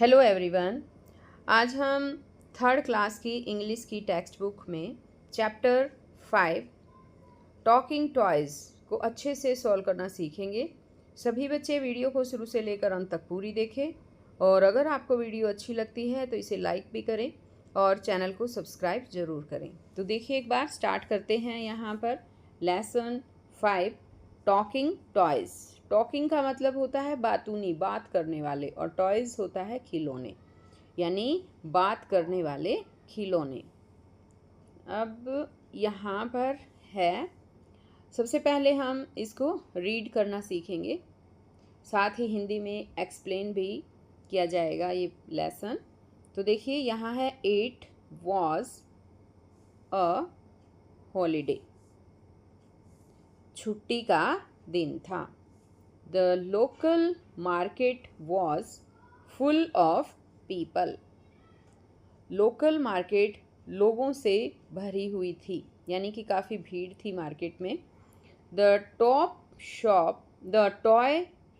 Hello everyone. आज हम third class की इंग्लिश की टेक्स्ट बुक में चैप्टर 5 टॉकिंग टॉयज़ को अच्छे से सॉल्व करना सीखेंगे। सभी बच्चे वीडियो को शुरू से लेकर अंत तक पूरी देखें और अगर आपको वीडियो अच्छी लगती है तो इसे लाइक भी करें और चैनल को सब्सक्राइब ज़रूर करें। तो देखिए, एक बार स्टार्ट करते हैं। यहाँ पर लेसन 5 टॉकिंग टॉयज़। टॉकिंग का मतलब होता है बातूनी, बात करने वाले, और टॉयज़ होता है खिलौने, यानी बात करने वाले खिलौने। अब यहाँ पर है, सबसे पहले हम इसको रीड करना सीखेंगे, साथ ही हिंदी में एक्सप्लेन भी किया जाएगा ये लेसन। तो देखिए, यहाँ है 8 वॉज अ हॉलीडे। छुट्टी का दिन था। The local market was full of people. Local market लोगों से भरी हुई थी, यानी कि काफ़ी भीड़ थी मार्केट में। The toy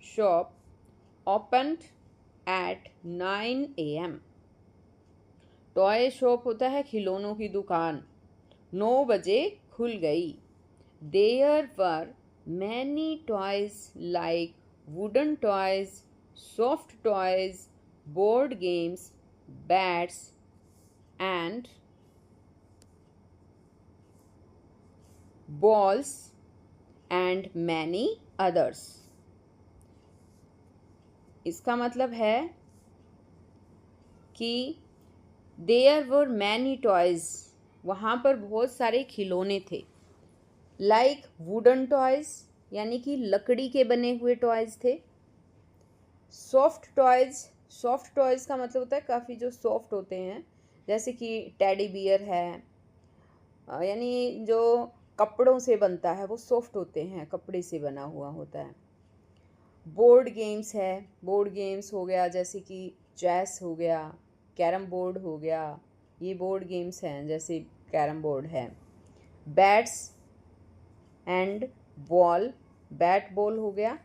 shop opened at 9 AM. Toy shop होता है खिलौनों की दुकान, 9 बजे खुल गई। There were many toys like wooden toys, soft toys, board games, bats, and balls, and many others. इसका मतलब है कि there were many toys, वहाँ पर बहुत सारे खिलौने थे। लाइक वुडन टॉयज़, यानी कि लकड़ी के बने हुए टॉयज़ थे। सॉफ्ट टॉयज़ का मतलब होता है काफ़ी जो सॉफ्ट होते हैं, जैसे कि टेडी बियर है, यानी जो कपड़ों से बनता है वो सॉफ्ट होते हैं, कपड़े से बना हुआ होता है। बोर्ड गेम्स है, बोर्ड गेम्स हो गया जैसे कि चेस हो गया, कैरम बोर्ड हो गया, ये बोर्ड गेम्स हैं जैसे कैरम बोर्ड है। Bats and ball, bat ball हो गया,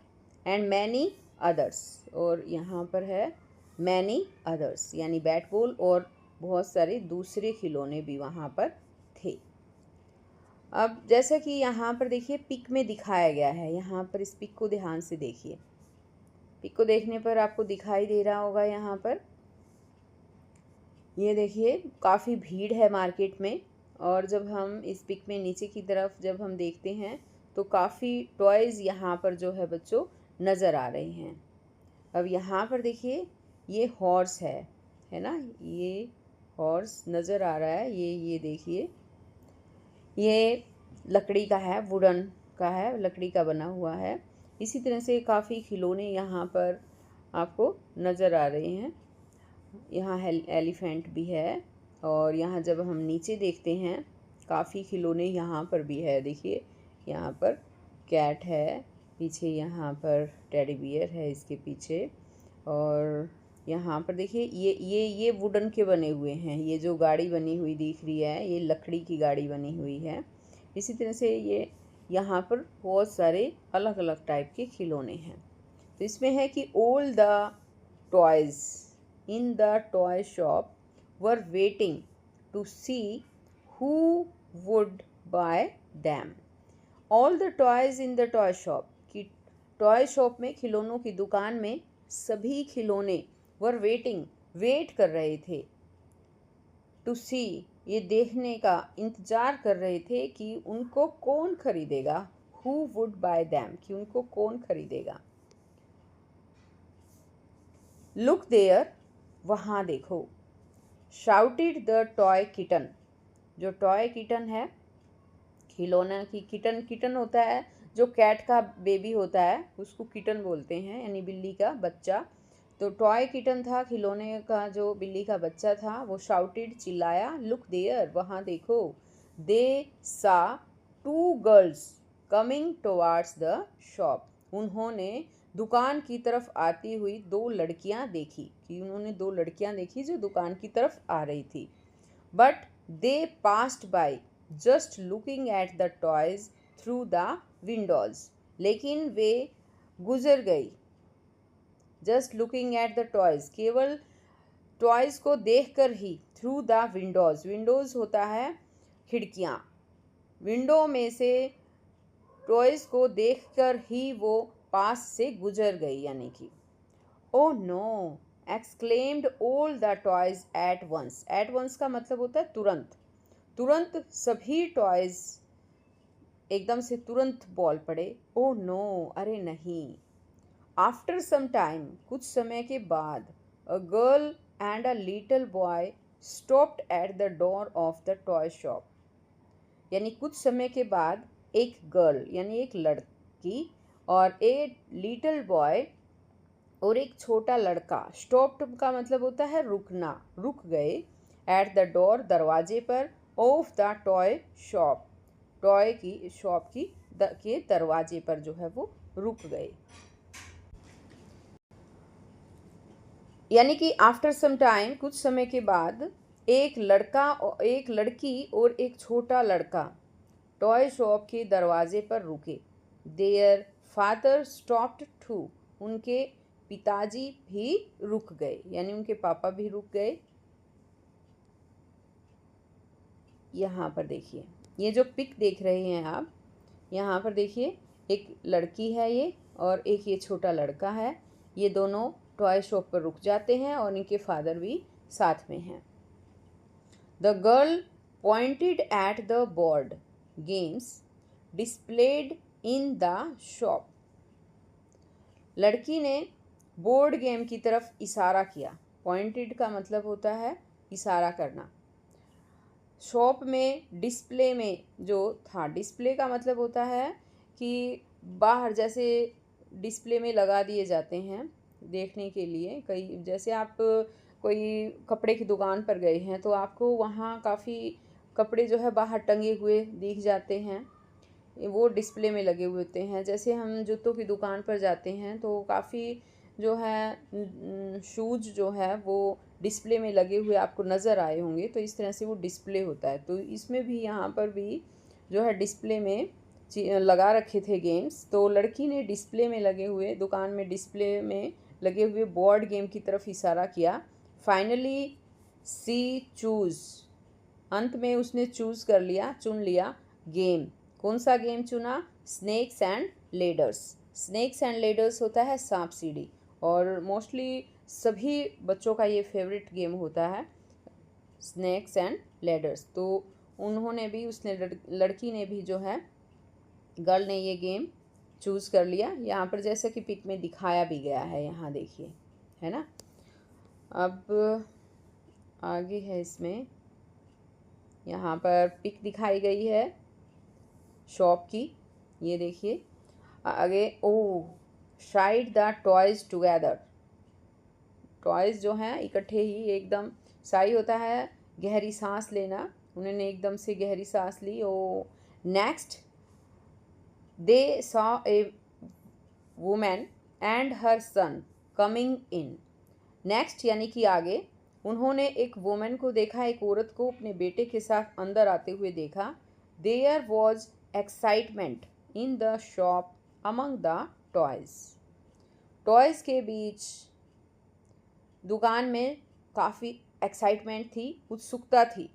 एंड मैनी अदर्स, और यहाँ पर है मैनी अदर्स, यानी बैट बॉल और बहुत सारे दूसरे खिलौने भी वहाँ पर थे। अब जैसा कि यहाँ पर देखिए पिक में दिखाया गया है, यहाँ पर इस पिक को ध्यान से देखिए। पिक को देखने पर आपको दिखाई दे रहा होगा, यहाँ पर ये देखिए काफ़ी भीड़ है मार्केट में, और जब हम इस पिक में नीचे की तरफ जब हम देखते हैं तो काफ़ी टॉयज़ यहाँ पर जो है बच्चों नज़र आ रहे हैं। अब यहाँ पर देखिए ये हॉर्स है ना, ये हॉर्स नज़र आ रहा है। ये देखिए, ये लकड़ी का है, वुडन का है, लकड़ी का बना हुआ है। इसी तरह से काफ़ी खिलौने यहाँ पर आपको नज़र आ रहे हैं। यहाँ एलिफेंट भी है, और यहाँ जब हम नीचे देखते हैं काफ़ी खिलौने यहाँ पर भी है। देखिए यहाँ पर कैट है, पीछे यहाँ पर टेडी बियर है इसके पीछे, और यहाँ पर देखिए ये वुडन के बने हुए हैं। ये जो गाड़ी बनी हुई दिख रही है ये लकड़ी की गाड़ी बनी हुई है। इसी तरह से ये यहाँ पर बहुत सारे अलग अलग टाइप के खिलौने हैं। तो इसमें है कि all the toys in the toy shop were waiting to see who would buy them. All the toys in the toy shop, कि टॉय शॉप में, खिलौनों की दुकान में सभी खिलौने were waiting, वेट कर रहे थे, to see, ये देखने का इंतज़ार कर रहे थे कि उनको कौन खरीदेगा, who would buy them, कि उनको कौन खरीदेगा। Look there, वहाँ देखो। शाउटेड द टॉय किटन, जो टॉय किटन है, खिलौना की किटन होता है, जो कैट का बेबी होता है उसको किटन बोलते हैं, यानी बिल्ली का बच्चा। तो टॉय किटन था, खिलौने का जो बिल्ली का बच्चा था, वो शाउटेड, चिल्लाया, लुक देयर, वहाँ देखो। दे सा 2 girls coming towards the shop, उन्होंने दुकान की तरफ आती हुई 2 लड़कियां देखी, कि उन्होंने 2 लड़कियां देखी जो दुकान की तरफ आ रही थी। But they passed by just looking at the toys through the Windows, लेकिन वे गुजर गई, just looking at the toys, केवल टॉयज़ को देखकर ही, थ्रू द विंडोज़, विंडोज़ होता है खिड़कियाँ, विंडो में से टॉयज़ को देखकर ही वो पास से गुजर गई, यानी कि oh no, exclaimed all the toys at once. At once का मतलब होता है तुरंत, तुरंत सभी टॉयज़ एकदम से तुरंत बोल पड़े, ओह नो, अरे नहीं। आफ्टर सम टाइम, कुछ समय के बाद, a girl and a little boy stopped at the door of the toy shop. यानी कुछ समय के बाद एक गर्ल यानी एक लड़की और एक लिटिल बॉय और एक छोटा लड़का, स्टॉप्ड का मतलब होता है रुकना, रुक गए, एट द डोर दरवाजे पर, of the toy shop, toy की शॉप के दरवाजे पर जो है वो रुक गए। यानी कि आफ्टर सम टाइम, कुछ समय के बाद, एक लड़का और एक लड़की और एक छोटा लड़का टॉय शॉप के दरवाजे पर रुके। देयर फादर स्टॉप्ड टू, उनके पिताजी भी रुक गए, यानी उनके पापा भी रुक गए। यहाँ पर देखिए, ये जो पिक देख रहे हैं आप, यहाँ पर देखिए एक लड़की है ये और एक ये छोटा लड़का है। ये दोनों टॉय शॉप पर रुक जाते हैं और इनके फादर भी साथ में हैं। The girl pointed at the board games displayed in the shop. लड़की ने बोर्ड गेम की तरफ इशारा किया। पॉइंटेड का मतलब होता है इशारा करना। शॉप में, डिस्प्ले में जो था, डिस्प्ले का मतलब होता है कि बाहर जैसे डिस्प्ले में लगा दिए जाते हैं देखने के लिए। कई जैसे आप कोई कपड़े की दुकान पर गए हैं तो आपको वहाँ काफ़ी कपड़े जो है बाहर टंगे हुए दिख जाते हैं, वो डिस्प्ले में लगे हुए होते हैं। जैसे हम जूतों की दुकान पर जाते हैं तो काफ़ी जो है शूज़ जो है वो डिस्प्ले में लगे हुए आपको नज़र आए होंगे, तो इस तरह से वो डिस्प्ले होता है। तो इसमें भी, यहाँ पर भी जो है डिस्प्ले में लगा रखे थे गेम्स। तो लड़की ने डिस्प्ले में लगे हुए, दुकान में डिस्प्ले में लगे हुए बोर्ड गेम की तरफ इशारा किया। फाइनली सी चूज़, अंत में उसने चूज़ कर लिया, चुन लिया गेम। कौन सा गेम चुना? Snakes and ladders. Snakes and ladders होता है सांप सीढ़ी, और मोस्टली सभी बच्चों का ये फेवरेट गेम होता है, स्नेक्स एंड लेडर्स। तो उन्होंने भी, उसने लड़की ने भी जो है, गर्ल ने ये गेम चूज़ कर लिया। यहाँ पर जैसे कि पिक में दिखाया भी गया है, यहाँ देखिए, है ना। अब आगे है इसमें, यहाँ पर पिक दिखाई गई है शॉप की, ये देखिए आगे। Oh, shied the toys together. Toys जो हैं इकट्ठे ही एकदम, साई होता है गहरी सांस लेना, उन्होंने एकदम से गहरी सांस ली। Oh next they saw a women and her son coming in. Next यानी कि आगे, उन्होंने एक वुमेन को देखा, एक औरत को अपने बेटे के साथ अंदर आते हुए देखा। There was excitement in the shop among the toys. Toys के बीच दुकान में काफ़ी एक्साइटमेंट थी, उत्सुकता थी,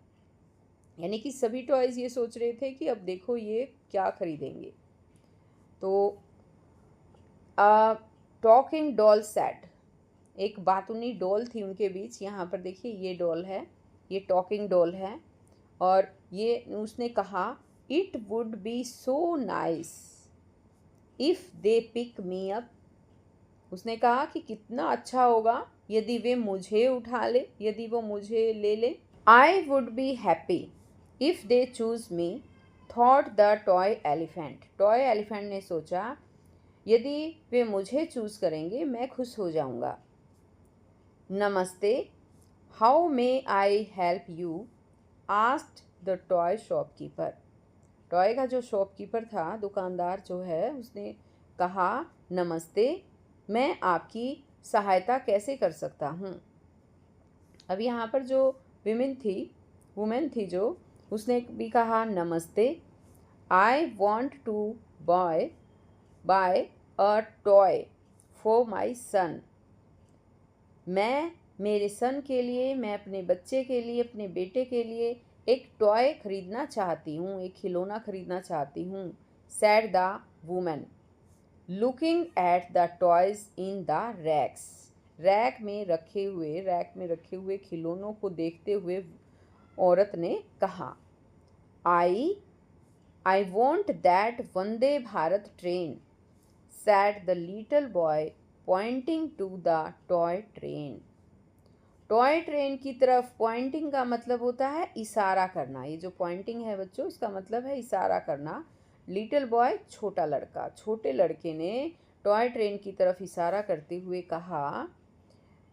यानी कि सभी टॉयज़ ये सोच रहे थे कि अब देखो ये क्या खरीदेंगे। तो टॉकिंग डॉल सेड, एक बातुनी डॉल थी उनके बीच। यहाँ पर देखिए ये डॉल है, ये टॉकिंग डॉल है, और ये उसने कहा, it would be so nice if they pick me up. उसने कहा कि कितना अच्छा होगा यदि वे मुझे उठा ले, यदि वो मुझे ले ले। I would be happy if they choose me, thought the toy elephant. Toy elephant ने सोचा, यदि वे मुझे चूज़ करेंगे मैं खुश हो जाऊंगा। नमस्ते, how may I help you, asked the toy shopkeeper. Toy का जो शॉपकीपर था, दुकानदार जो है, उसने कहा, नमस्ते, मैं आपकी सहायता कैसे कर सकता हूँ। अब यहाँ पर जो वुमेन थी जो, उसने भी कहा, नमस्ते, I want to buy a toy for my son. मैं मेरे सन के लिए, मैं अपने बच्चे के लिए, अपने बेटे के लिए एक टॉय खरीदना चाहती हूँ, एक खिलौना खरीदना चाहती हूँ। Said the woman looking at the toys in the racks. Rack में रखे हुए खिलौनों को देखते हुए औरत ने कहा, I want that Vande Bharat train, said the little boy pointing to the toy train. Toy train की तरफ पॉइंटिंग का मतलब होता है इशारा करना। ये जो पॉइंटिंग है बच्चों, इसका मतलब है इशारा करना। लिटिल बॉय छोटा लड़का, छोटे लड़के ने टॉय ट्रेन की तरफ इशारा करते हुए कहा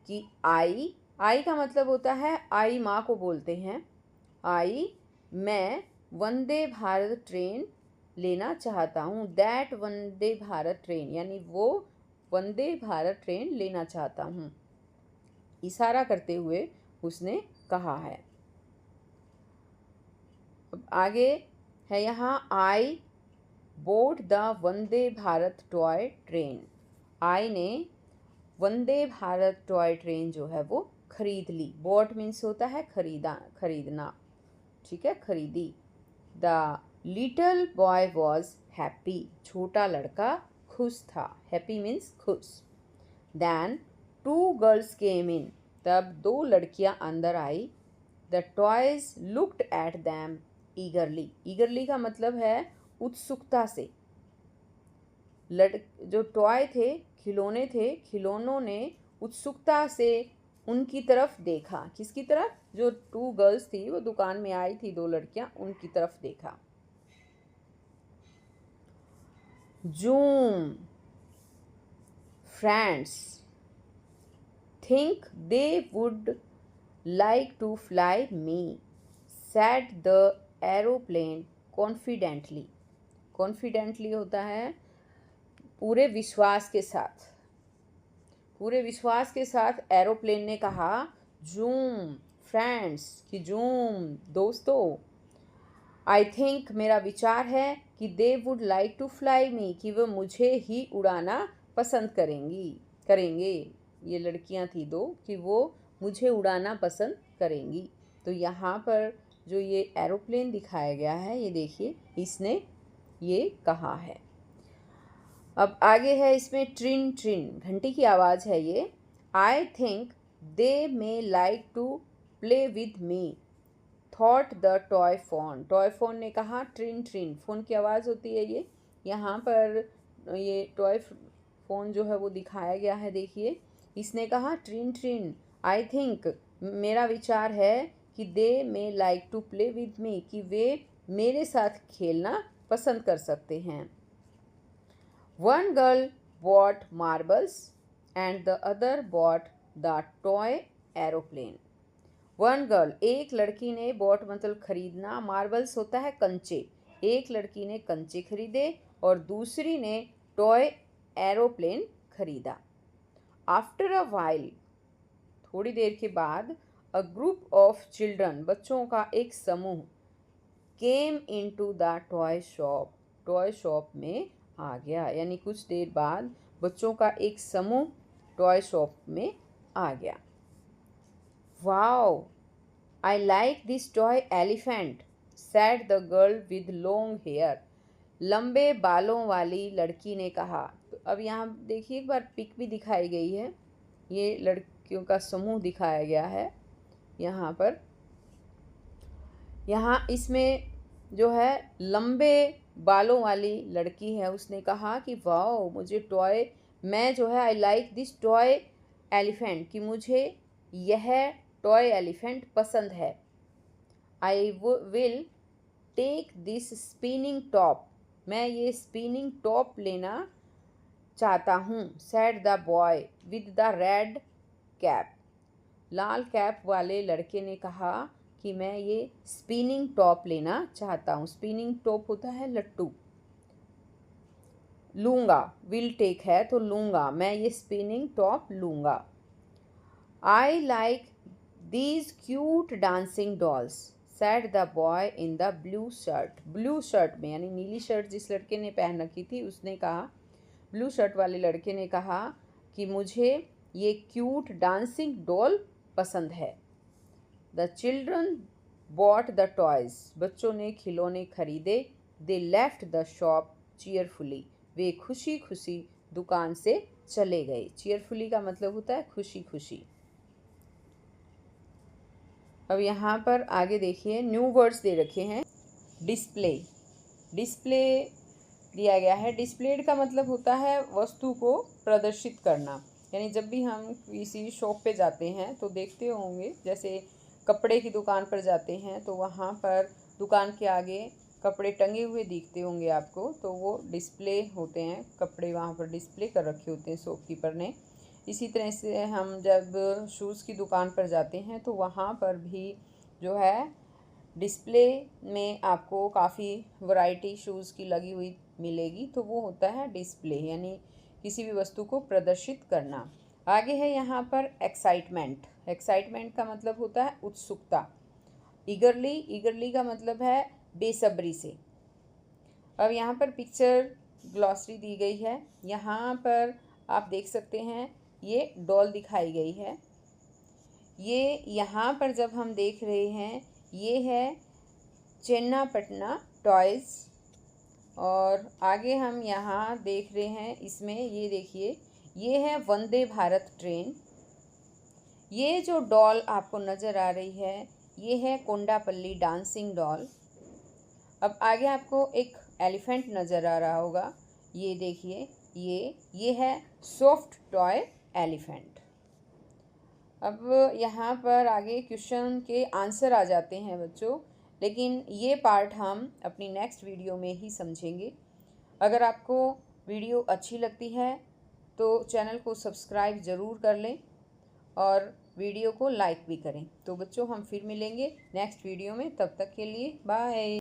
कि आई का मतलब होता है आई माँ को बोलते हैं। मैं वंदे भारत ट्रेन लेना चाहता हूँ। दैट वंदे भारत ट्रेन, यानी वो वंदे भारत ट्रेन लेना चाहता हूँ, इशारा करते हुए उसने कहा है। अब आगे है यहाँ, I board the Vande Bharat toy train. I ने वंदे भारत टॉय ट्रेन जो है वो खरीद ली। बोट मीन्स होता है खरीदना, ठीक है, खरीदी। The little boy was happy, छोटा लड़का खुश था। हैप्पी मीन्स खुश। देन 2 गर्ल्स केम इन, तब 2 लड़कियां अंदर आई। The toys looked at them eagerly. Eagerly का मतलब है उत्सुकता से। जो टॉय थे, खिलौने थे, खिलौनों ने उत्सुकता से उनकी तरफ देखा। किसकी तरफ? जो 2 गर्ल्स थी, वो दुकान में आई थी, 2 लड़कियां, उनकी तरफ देखा। Zoom friends think they would like to fly me, said the aeroplane confidently. confidently होता है पूरे विश्वास के साथ। पूरे विश्वास के साथ एरोप्लेन ने कहा, जूम फ्रेंड्स, कि जूम दोस्तों, आई थिंक, मेरा विचार है कि they would like to fly me, कि वह मुझे ही उड़ाना पसंद करेंगे। ये लड़कियां थी 2, कि वो मुझे उड़ाना पसंद करेंगी। तो यहाँ पर जो ये एरोप्लेन दिखाया गया है, ये देखिए, इसने ये कहा है। अब आगे है, इसमें ट्रिन ट्रिन, घंटी की आवाज़ है ये। I think they may like to play with me, thought the toy phone. Toy phone ने कहा, ट्रिन ट्रिन, फ़ोन की आवाज़ होती है ये। यहाँ पर ये टॉय फ़ोन जो है वो दिखाया गया है, देखिए। इसने कहा, ट्रिन ट्रिन, आई थिंक, मेरा विचार है कि they may like to play with me, कि वे मेरे साथ खेलना पसंद कर सकते हैं। One girl bought marbles and the other bought the toy aeroplane. One girl, एक लड़की ने, बॉट मतलब खरीदना, मार्बल्स होता है कंचे। एक लड़की ने कंचे खरीदे और दूसरी ने टॉय एरोप्लेन खरीदा। आफ्टर अ वाइल, थोड़ी देर के बाद, अ ग्रुप ऑफ चिल्ड्रन, बच्चों का एक समूह, came into the toy shop, toy shop में आ गया। यानी कुछ देर बाद बच्चों का एक समूह टॉय शॉप में आ गया। Wow, I like this toy elephant, said the girl with long hair. लंबे बालों वाली लड़की ने कहा। तो अब यहाँ देखिए, एक बार पिक भी दिखाई गई है, ये लड़कियों का समूह दिखाया गया है यहाँ पर। यहाँ इसमें जो है लंबे बालों वाली लड़की है, उसने कहा कि वाओ, मुझे टॉय, मैं जो है, I like this toy elephant, कि मुझे यह टॉय एलिफेंट पसंद है। I will take this spinning top, मैं ये स्पिनिंग टॉप लेना चाहता हूँ। Said the boy with the red cap, लाल कैप वाले लड़के ने कहा कि मैं ये स्पिनिंग टॉप लेना चाहता हूँ। स्पिनिंग टॉप होता है लट्टू। लूँगा, विल टेक है तो लूँगा, मैं ये स्पिनिंग टॉप लूँगा। I like these cute dancing dolls, sad the boy in the blue shirt. Blue shirt में, यानी नीली शर्ट जिस लड़के ने पहन रखी थी, उसने कहा, ब्लू शर्ट वाले लड़के ने कहा कि मुझे ये क्यूट डांसिंग डॉल पसंद है। The children bought the toys, बच्चों ने खिलौने खरीदे। They left the shop cheerfully, वे खुशी खुशी दुकान से चले गए। चीयरफुली का मतलब होता है खुशी खुशी। अब यहाँ पर आगे देखिए न्यू वर्ड्स दे रखे हैं। डिस्प्ले, डिस्प्ले दिया गया है। डिस्प्लेड का मतलब होता है वस्तु को प्रदर्शित करना। यानी जब भी हम किसी शॉप पे जाते हैं तो देखते होंगे, जैसे कपड़े की दुकान पर जाते हैं तो वहाँ पर दुकान के आगे कपड़े टंगे हुए दिखते होंगे आपको, तो वो डिस्प्ले होते हैं। कपड़े वहाँ पर डिस्प्ले कर रखे होते हैं शॉपकीपर ने। इसी तरह से हम जब शूज़ की दुकान पर जाते हैं तो वहाँ पर भी जो है डिस्प्ले में आपको काफ़ी वैरायटी शूज़ की लगी हुई मिलेगी, तो वो होता है डिस्प्ले, यानी किसी भी वस्तु को प्रदर्शित करना। आगे है यहाँ पर एक्साइटमेंट। एक्साइटमेंट का मतलब होता है उत्सुकता। ईगरली, ईगरली का मतलब है बेसब्री से। अब यहाँ पर पिक्चर ग्लॉसरी दी गई है। यहाँ पर आप देख सकते हैं ये डॉल दिखाई गई है। ये यहाँ पर जब हम देख रहे हैं ये है चेन्नापटना टॉयज़। और आगे हम यहाँ देख रहे हैं इसमें ये देखिए ये है वंदे भारत ट्रेन। ये जो डॉल आपको नज़र आ रही है ये है कोंडापल्ली डांसिंग डॉल। अब आगे आपको एक एलिफेंट नज़र आ रहा होगा, ये देखिए ये है सॉफ्ट टॉय एलिफेंट। अब यहाँ पर आगे क्वेश्चन के आंसर आ जाते हैं बच्चों, लेकिन ये पार्ट हम अपनी नेक्स्ट वीडियो में ही समझेंगे। अगर आपको वीडियो अच्छी लगती है तो चैनल को सब्सक्राइब ज़रूर कर लें और वीडियो को लाइक भी करें। तो बच्चों हम फिर मिलेंगे नेक्स्ट वीडियो में, तब तक के लिए बाय।